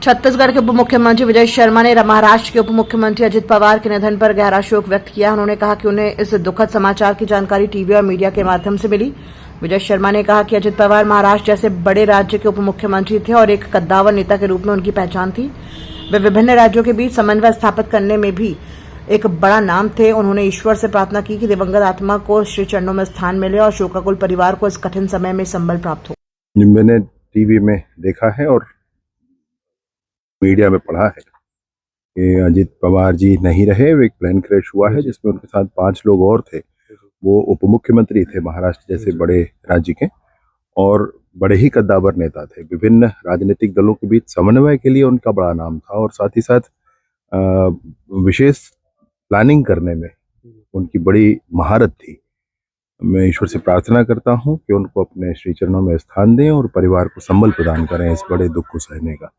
छत्तीसगढ़ के उप मुख्यमंत्री विजय शर्मा ने महाराष्ट्र के उप मुख्यमंत्री अजित पवार के निधन पर गहरा शोक व्यक्त किया। उन्होंने कहा कि उन्हें इस दुखद समाचार की जानकारी टीवी और मीडिया के माध्यम से मिली। विजय शर्मा ने कहा कि अजित पवार महाराष्ट्र जैसे बड़े राज्य के उप मुख्यमंत्री थे और एक कद्दावर नेता के रूप में उनकी पहचान थी। वे विभिन्न राज्यों के बीच समन्वय स्थापित करने में भी एक बड़ा नाम थे। उन्होंने ईश्वर से प्रार्थना की कि दिवंगत आत्मा को श्री चरणों में स्थान मिले और शोकाकुल परिवार को इस कठिन समय में संबल प्राप्त हो। मैंने टीवी में देखा है और मीडिया में पढ़ा है कि अजित पवार जी नहीं रहे। एक प्लेन क्रैश हुआ है जिसमें उनके साथ 5 लोग और थे। वो उप मुख्यमंत्री थे महाराष्ट्र जैसे बड़े राज्य के और बड़े ही कद्दावर नेता थे। विभिन्न राजनीतिक दलों के बीच समन्वय के लिए उनका बड़ा नाम था और साथ ही साथ विशेष प्लानिंग करने में उनकी बड़ी महारत थी। मैं ईश्वर से प्रार्थना करता हूं कि उनको अपने श्री चरणों में स्थान दें और परिवार को संबल प्रदान करें इस बड़े दुख को सहने का।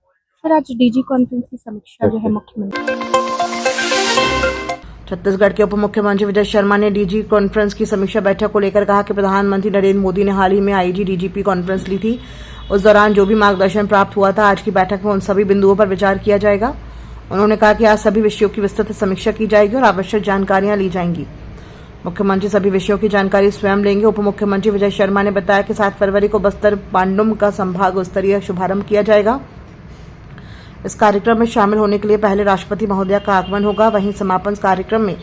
सर, आज डीजी कॉन्फ्रेंस की समीक्षा जो है मुख्यमंत्री छत्तीसगढ़ के उप मुख्यमंत्री विजय शर्मा ने डीजी कॉन्फ्रेंस की समीक्षा बैठक को लेकर कहा कि प्रधानमंत्री नरेंद्र मोदी ने हाल ही में आईजी डीजीपी कॉन्फ्रेंस ली थी। उस दौरान जो भी मार्गदर्शन प्राप्त हुआ था, आज की बैठक में उन सभी बिंदुओं पर विचार किया जाएगा। उन्होंने कहा कि आज सभी विषयों की विस्तृत समीक्षा की जाएगी और आवश्यक जानकारियां ली जाएंगी। मुख्यमंत्री सभी विषयों की जानकारी स्वयं लेंगे। उप मुख्यमंत्री विजय शर्मा ने बताया कि 7 फरवरी को बस्तर पांडुम का संभाग स्तरीय शुभारंभ किया जाएगा। इस कार्यक्रम में शामिल होने के लिए पहले राष्ट्रपति महोदया का आगमन होगा। वहीं समापन कार्यक्रम में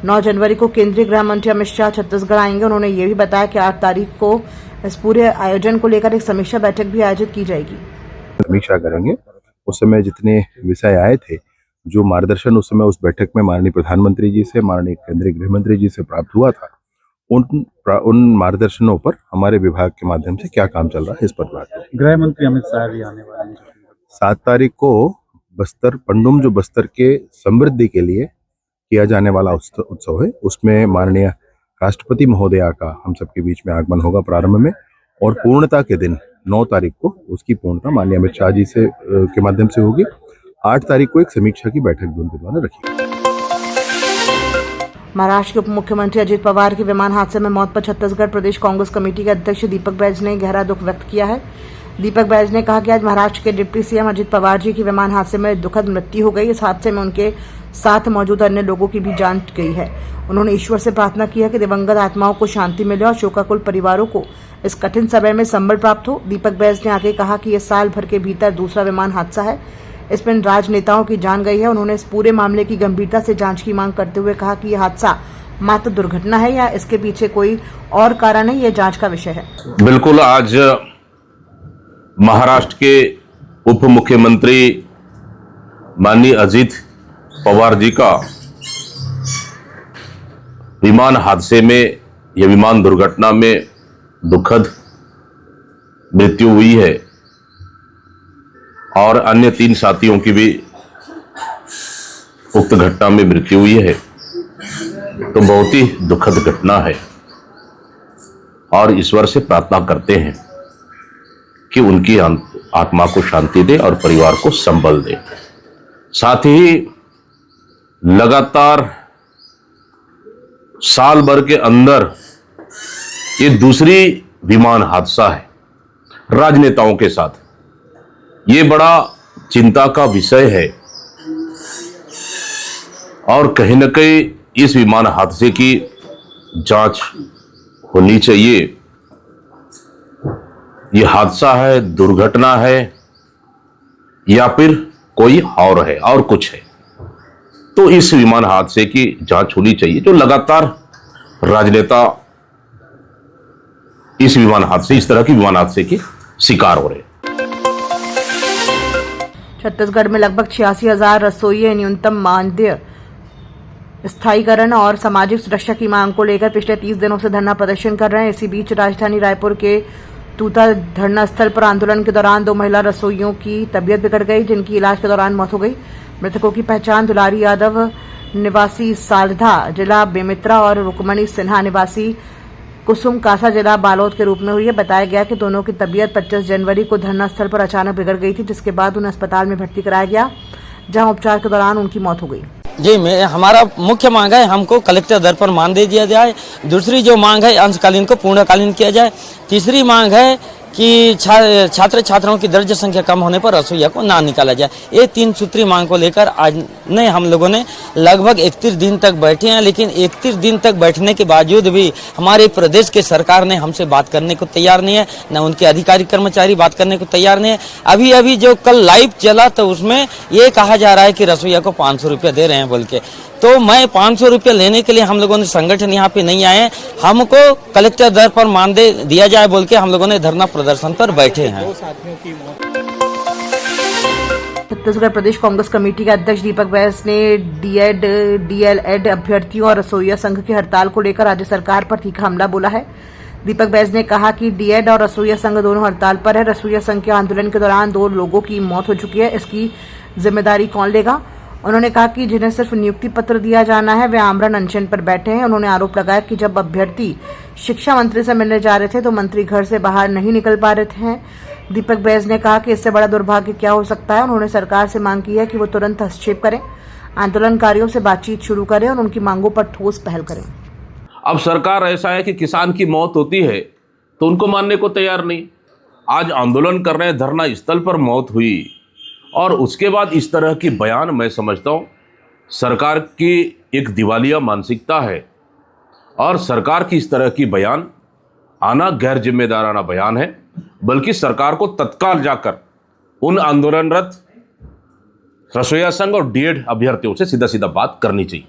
9 जनवरी को केंद्रीय गृह मंत्री अमित शाह छत्तीसगढ़ आएंगे। उन्होंने ये भी बताया कि 8 तारीख को इस पूरे आयोजन को लेकर एक समीक्षा बैठक भी आयोजित की जाएगी। समीक्षा करेंगे। उस समय जितने विषय आए थे, जो मार्गदर्शन उस समय उस बैठक में माननीय प्रधानमंत्री जी से, माननीय केंद्रीय गृह मंत्री जी से प्राप्त हुआ था, उन मार्गदर्शनों पर हमारे विभाग के माध्यम से क्या काम चल रहा है इस पर बात। गृह मंत्री अमित शाह भी आने वाले हैं। 7 तारीख को बस्तर पंडुम, जो बस्तर के समृद्धि के लिए किया जाने वाला उत्सव है, उसमें माननीय राष्ट्रपति महोदया का हम सबके बीच में आगमन होगा प्रारंभ में, और पूर्णता के दिन 9 तारीख को उसकी पूर्णता माननीय अमित शाह जी से के माध्यम से होगी। 8 तारीख को एक समीक्षा की बैठक भी उनके द्वारा रखी। महाराष्ट्र के उप मुख्यमंत्री अजित पवार की विमान हादसे में मौत पर छत्तीसगढ़ प्रदेश कांग्रेस कमेटी के अध्यक्ष दीपक बैज ने गहरा दुख व्यक्त किया है। दीपक बैज ने कहा कि आज महाराष्ट्र के डिप्टी सीएम अजित पवार जी की विमान हादसे में दुखद मृत्यु हो गई। इस हादसे में उनके साथ मौजूद अन्य लोगों की भी जान गई है। उन्होंने ईश्वर से प्रार्थना की है कि दिवंगत आत्माओं को शांति मिले और शोकाकुल परिवारों को इस कठिन समय में संबल प्राप्त हो। दीपक बैज ने आगे कहा कि यह साल भर के भीतर दूसरा विमान हादसा है। इसमें राजनेताओं की जान गई है। उन्होंने इस पूरे मामले की गंभीरता से जांच की मांग करते हुए कहा कि यह हादसा मात्र दुर्घटना है या इसके पीछे कोई और कारण है, यह जांच का विषय है। बिल्कुल, आज महाराष्ट्र के उप मुख्यमंत्री माननीय अजित पवार जी का विमान हादसे में या विमान दुर्घटना में दुखद मृत्यु हुई है और अन्य 3 साथियों की भी उक्त घटना में मृत्यु हुई है। तो बहुत ही दुखद घटना है और ईश्वर से प्रार्थना करते हैं कि उनकी आत्मा को शांति दे और परिवार को संबल दे। साथ ही लगातार साल भर के अंदर ये दूसरी विमान हादसा है राजनेताओं के साथ। ये बड़ा चिंता का विषय है और कहीं न कहीं इस विमान हादसे की जांच होनी चाहिए। ये हादसा है, दुर्घटना है या फिर कोई और है और कुछ है, तो इस विमान हादसे की जांच होनी चाहिए। जो लगातार राजनेता इस विमान हादसे, इस तरह की विमान हादसे के शिकार हो रहे हैं। छत्तीसगढ़ में लगभग 86,000 रसोई न्यूनतम मानदेय स्थायीकरण और सामाजिक सुरक्षा की मांग को लेकर पिछले 30 दिनों से धरना प्रदर्शन कर रहे हैं। इसी बीच राजधानी रायपुर के तूता धरना स्थल पर आंदोलन के दौरान 2 महिला रसोइयों की तबीयत बिगड़ गई, जिनकी इलाज के दौरान मौत हो गई। मृतकों की पहचान दुलारी यादव निवासी सालधा जिला बेमित्रा और रुकमणी सिन्हा निवासी कुसुम कासा जिला बालोद के रूप में हुई है। बताया गया कि दोनों की तबीयत 25 जनवरी को धरना स्थल पर अचानक बिगड़ गई थी, जिसके बाद उन्हें अस्पताल में भर्ती कराया गया, जहां उपचार के दौरान उनकी मौत हो गई। जी, हमारा मुख्य मांग है हमको कलेक्टर दर पर मानदेय दिया जाए। दूसरी जो मांग है अंशकालीन को पूर्णकालीन किया जाए। तीसरी मांग है कि छात्र छात्राओं की दर्ज संख्या कम होने पर रसोईया को ना निकाला जाए। ये 3 सूत्री मांग को लेकर आज ने हम लोगों ने लगभग 31 दिन तक बैठे हैं, लेकिन 31 दिन तक बैठने के बावजूद भी हमारे प्रदेश के सरकार ने हमसे बात करने को तैयार नहीं है, न उनके अधिकारी कर्मचारी बात करने को तैयार नहीं है। अभी अभी जो कल लाइव चला तो उसमें ये कहा जा रहा है कि रसोईया को 500 रुपया दे रहे हैं बोल के। तो मैं 500 रुपया लेने के लिए हम लोगों ने संगठन यहाँ पे नहीं आए, हमको कलेक्टर दर पर मानदेय दिया जाए बोल के हम लोगों ने धरना प्रदर्शन पर बैठे हैं। छत्तीसगढ़ प्रदेश कांग्रेस कमेटी के अध्यक्ष दीपक बैस ने डीएड डीएलएड अभ्यर्थियों और रसोईया संघ की हड़ताल को लेकर राज्य सरकार पर तीखा हमला बोला है। दीपक बैस ने कहा कि डीएड और रसोईया संघ दोनों हड़ताल पर है। रसोईया संघ के आंदोलन के दौरान 2 लोगों की मौत हो चुकी है, इसकी जिम्मेदारी कौन लेगा। उन्होंने कहा कि जिन्हें सिर्फ नियुक्ति पत्र दिया जाना है वे आमरण अनशन पर बैठे हैं। उन्होंने आरोप लगाया कि जब अभ्यर्थी शिक्षा मंत्री से मिलने जा रहे थे तो मंत्री घर से बाहर नहीं निकल पा रहे हैं। दीपक बैस ने कहा कि इससे बड़ा दुर्भाग्य क्या हो सकता है। उन्होंने सरकार से मांग की है कि वो तुरंत हस्तक्षेप करें, आंदोलनकारियों से बातचीत शुरू करें और उनकी मांगों पर ठोस पहल करें। अब सरकार ऐसा है कि किसान की मौत होती है तो उनको मानने को तैयार नहीं। आज आंदोलन कर रहे हैं, धरना स्थल पर मौत हुई और उसके बाद इस तरह की बयान, मैं समझता हूँ सरकार की एक दिवालिया मानसिकता है और सरकार की इस तरह की बयान आना गैर जिम्मेदाराना बयान है। बल्कि सरकार को तत्काल जाकर उन आंदोलनरत रसोईया संघ और डीएड अभ्यर्थियों से सीधा सीधा बात करनी चाहिए।